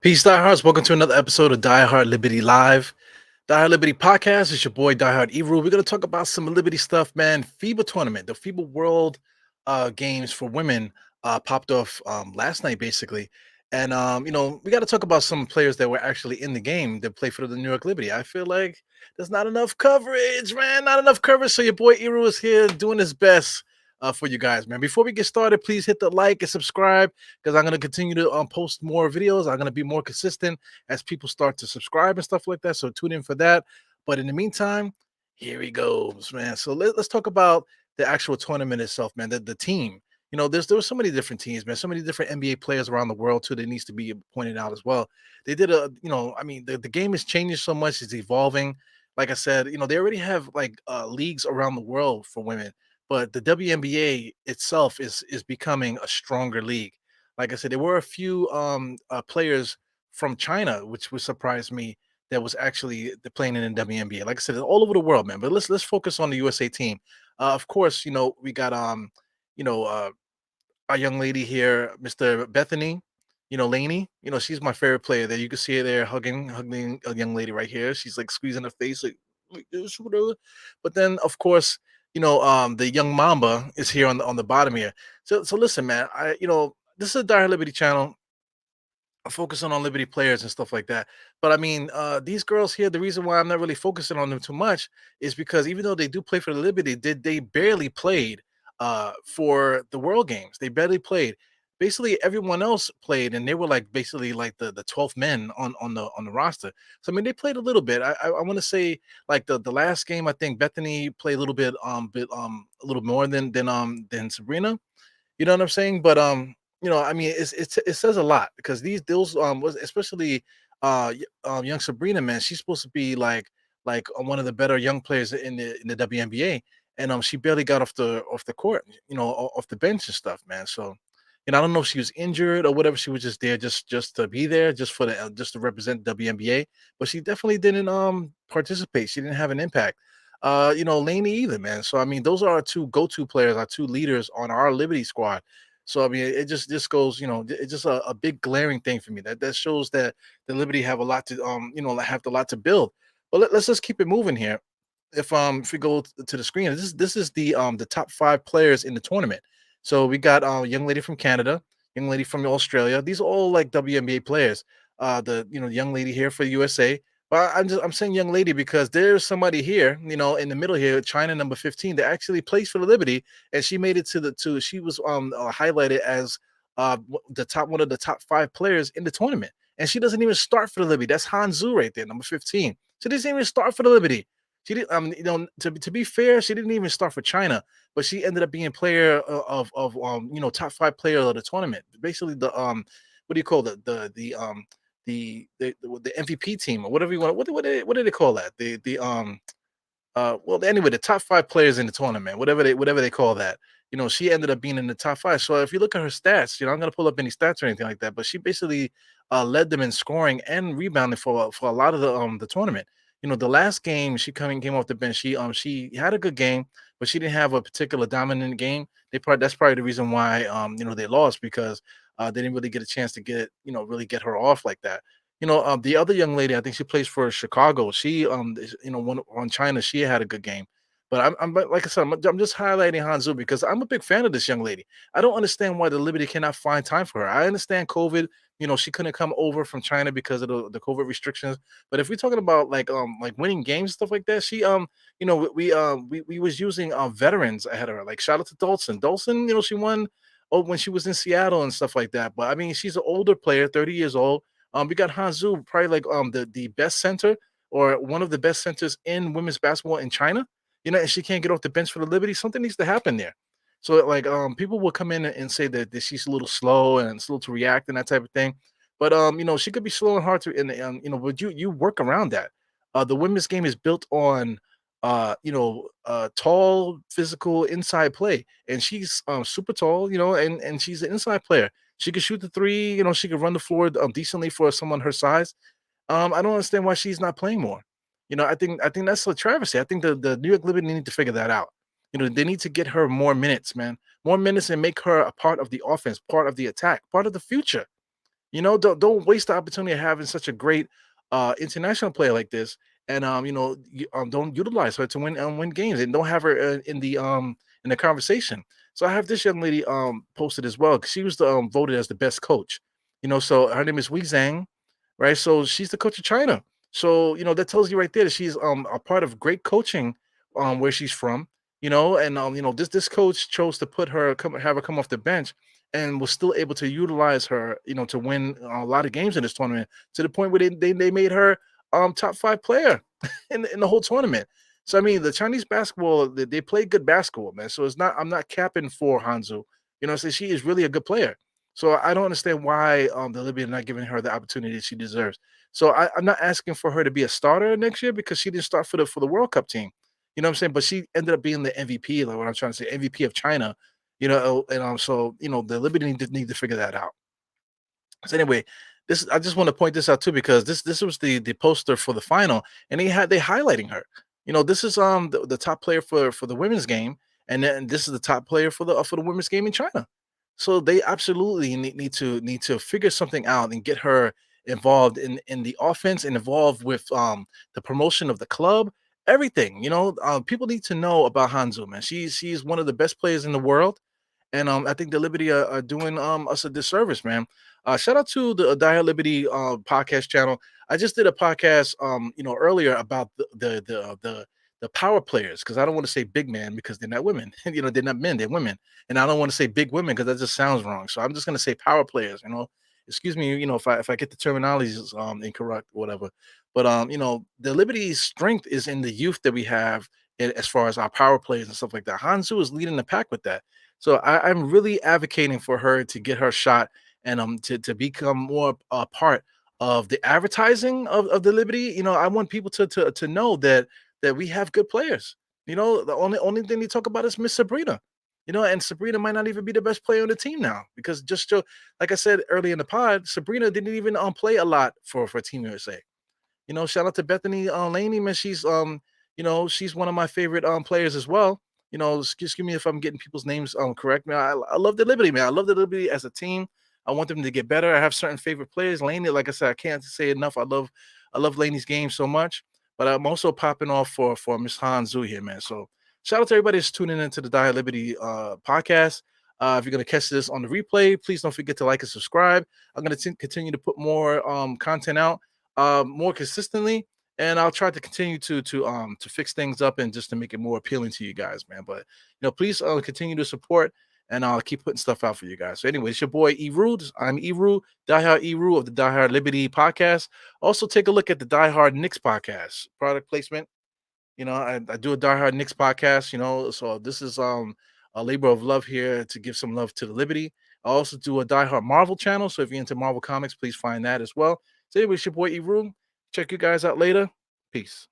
Peace, diehards. Welcome to another episode of Die Hard Liberty Live. Die Hard Liberty Podcast. It's your boy Die Hard Evil. We're gonna talk about some Liberty stuff, man. FIBA tournament, the FIBA World Games for women popped off last night, basically. And we got to talk about some players that were actually in the game that play for the New York Liberty. I feel like there's not enough coverage, man. Not enough coverage. So your boy Eru is here doing his best for you guys, man. Before we get started, please hit the like and subscribe because I'm going to continue to post more videos. I'm going to be more consistent as people start to subscribe and stuff like that. So tune in for that. But in the meantime, here he goes, man. So let's talk about the actual tournament itself, man. The team. There were so many different teams, man. So many different NBA players around the world too. That needs to be pointed out as well. They did the game is changing so much. It's evolving. Like I said, they already have like leagues around the world for women, but the WNBA itself is becoming a stronger league. Like I said, there were a few players from China, which would surprise me, that was actually playing in the WNBA. Like I said, all over the world, man. But let's focus on the USA team. Of course, we got you know, uh, our young lady here, Mr. Bethany, Laney. She's my favorite player there. You can see her there hugging a young lady right here. She's like squeezing her face like this, whatever. But then, of course, the young Mamba is here on the bottom here. So listen, man. This is a Dire Liberty channel focusing on Liberty players and stuff like that. But I mean, these girls here, the reason why I'm not really focusing on them too much is because even though they do play for the Liberty, they barely played for the World Games. They barely played. Basically, everyone else played, and they were like basically like the 12th men on the roster. So I mean, they played a little bit. I want to say like the last game, I think Bethany played a little bit a little more than Sabrina. You know what I'm saying? But I mean, it says a lot because those was especially young Sabrina, man. She's supposed to be like one of the better young players in the WNBA, and she barely got off the court, off the bench and stuff, man. So. I don't know if she was injured or whatever. She was just there, just to be there, just for the just to represent WNBA. But she definitely didn't participate. She didn't have an impact. Laney either, man. So I mean, those are our two go-to players, our two leaders on our Liberty squad. So I mean, it just goes, it's just a big glaring thing for me. That shows that the Liberty have a lot to have a lot to build. But let's just keep it moving here. If we go to the screen, this is the top five players in the tournament. So we got a young lady from Canada, young lady from Australia. These are all like WNBA players. The young lady here for USA. But I'm saying young lady because there's somebody here, in the middle here, China number 15, that actually plays for the Liberty, and she made it to she was highlighted as the top one of the top five players in the tournament, and she doesn't even start for the Liberty. That's Han Zhu right there, number 15. She doesn't even start for the Liberty. She did, to be fair, she didn't even start for China, but she ended up being player of top five player of the tournament. Basically, what do you call the MVP team or whatever you want. What do they call that? Well, anyway, the top five players in the tournament, whatever they call that. She ended up being in the top five. So if you look at her stats, I'm gonna pull up any stats or anything like that, but she basically led them in scoring and rebounding for a lot of the tournament. The last game she came off the bench. She had a good game, but she didn't have a particular dominant game. That's probably the reason why they lost because they didn't really get a chance to really get her off like that. The other young lady, I think she plays for Chicago. She, one on China, she had a good game. But but like I said, I'm just highlighting Hanzu because I'm a big fan of this young lady. I don't understand why the Liberty cannot find time for her. I understand COVID. She couldn't come over from China because of the COVID restrictions. But if we're talking about like winning games stuff like that, she we was using veterans ahead of her. Like shout out to Dawson. Dawson, she won when she was in Seattle and stuff like that. But I mean, she's an older player, 30 years old. We got Hanzu, probably like the best center or one of the best centers in women's basketball in China. And she can't get off the bench for the Liberty. Something needs to happen there. So like people will come in and say that she's a little slow and slow to react and that type of thing. But she could be slow and hard to but you work around that. The women's game is built on tall physical inside play, and she's super tall, and she's an inside player. She could shoot the three, she could run the floor decently for someone her size. I don't understand why she's not playing more. I think that's a travesty. I think the New York Liberty need to figure that out. They need to get her more minutes, man. More minutes and make her a part of the offense, part of the attack, part of the future. Don't waste the opportunity of having such a great international player like this, and don't utilize her to win games, and don't have her in the conversation. So I have this young lady posted as well, 'cause she was voted as the best coach. So her name is Wei Zhang, right? So she's the coach of China. So that tells you right there that she's a part of great coaching where she's from. And this coach chose to have her come off the bench, and was still able to utilize her, to win a lot of games in this tournament, to the point where they made her top five player in the whole tournament. So I mean, the Chinese basketball, they play good basketball, man. So it's not I'm not capping for Hanzu. So she is really a good player. So I don't understand why the Libya are not giving her the opportunity she deserves. So I'm not asking for her to be a starter next year, because she didn't start for the World Cup team. You know what I'm saying? But she ended up being the MVP, like what I'm trying to say, MVP of China. And so the Liberty need to figure that out. So anyway, this I just want to point this out too, because this was the poster for the final, and they highlighting her. This is the top player for the women's game, and then this is the top player for the women's game in China. So they absolutely need to figure something out and get her involved in the offense, and involved with the promotion of the club. Everything, people need to know about Hanzo, man. She's one of the best players in the world, and I think the Liberty are doing us a disservice, man. Shout out to the Dire Liberty podcast channel. I just did a podcast, earlier about the power players, because I don't want to say big man, because they're not women. They're not men, they're women, and I don't want to say big women, because that just sounds wrong. So I'm just gonna say power players. Excuse me, if I get the terminologies incorrect, whatever. But the Liberty's strength is in the youth that we have, as far as our power players and stuff like that. Hanzu is leading the pack with that. So I'm really advocating for her to get her shot, and to become more a part of the advertising of the Liberty. I want people to know that we have good players. The only thing they talk about is Miss Sabrina. And Sabrina might not even be the best player on the team now, because like I said earlier in the pod, Sabrina didn't even play a lot for Team USA. Shout out to Bethany Laney, man. She's one of my favorite players as well. Excuse me if I'm getting people's names correct, man. I love the Liberty, man. I love the Liberty as a team. I want them to get better. I have certain favorite players. Laney, like I said, I can't say enough. I love Laney's game so much. But I'm also popping off for Miss Han Zhu here, man. So shout out to everybody that's tuning into the Dire Liberty podcast. If you're gonna catch this on the replay, please don't forget to like and subscribe. I'm gonna continue to put more content out more consistently, and I'll try to continue to fix things up, and just to make it more appealing to you guys, man. But please continue to support, and I'll keep putting stuff out for you guys. So anyway, it's your boy Eru. I'm Eru, Diehard Eru of the Diehard Liberty podcast. Also, take a look at the Diehard Knicks podcast. Product placement. I do a Diehard Knicks podcast. So this is a labor of love here, to give some love to the Liberty. I also do a Diehard Marvel channel. So if you're into Marvel comics, please find that as well. So anyway, it's your boy Eru. Check you guys out later. Peace.